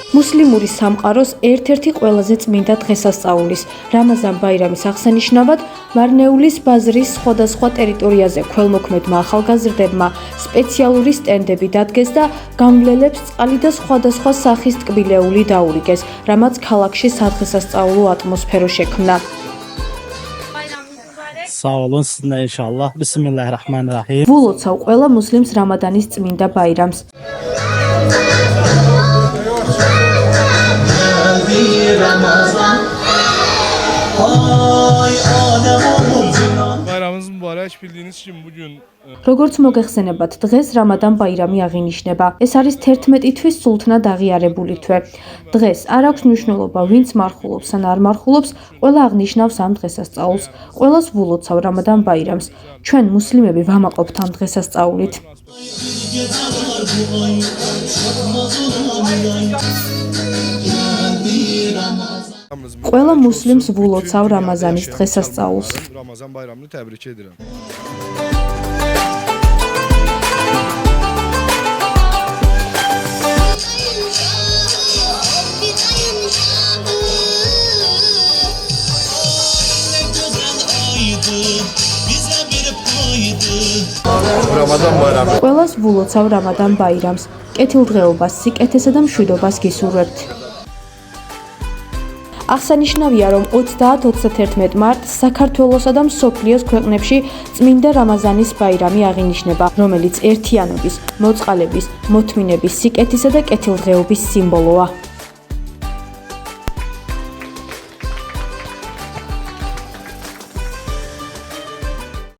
მუსლიმური სამყაროს ერთ-ერთი ყველაზე წმინდა დღესასწაულის, რამაზან ბაირამის აღსანიშნავად, მარნეულის ბაზრის სხვადასხვა ტერიტორიაზე ქველმოქმედმა ახალგაზრდებმა სპეციალური სტენდები დადგეს და გამვლელებს წყალი და სხვადასხვა სახის ტკბილეული დაურიგეს, რამაც ქალაქში სადღესასწაულო ატმოსფერო შექმნა. Sağolun sizinle inşallah. Bismillahirrahmanirrahim. Vulotsav ყველა მუსლიმს რამადანის წმინდა ბაირამს. Bayramınız mübarək, bildiyiniz kimi bugün Როგორც მოგეხსენებათ, დღეს რამადან ბაირამი აღინიშნება. ეს არის 11 თვის სულთნად აღიარებული თვე. დღეს არ აქვს მნიშვნელობა, ვინც მარხულობს ან არ მარხულობს, ყველა აღნიშნავს ამ დღესასწაულს. ყველას ვლოცავ რამადან ბაირამს. ჩვენ მუსლიმები ვამაყობთ ამ დღესასწაულით. ყველა მუსლიმს ვლოცავ რამაზანის დღესასწაულს. Ramazan bayramını təbrik edirəm. Ramazan bayramı. ყველას ვლოცავ რამადან ბაირამს. კეთილდღეობას, სიკეთესა და მშვიდობას გისურვებთ. აღსანიშნავია, რომ 30-31 მარტს საქართველოსა და მსოფლიოს ქვეყნებში წმინდა რამაზანის ბაირამი აღინიშნება, რომელიც ერთიანობის, მოწყალების, მოთმინების, სიკეთისა და კეთილდღეობის სიმბოლოა.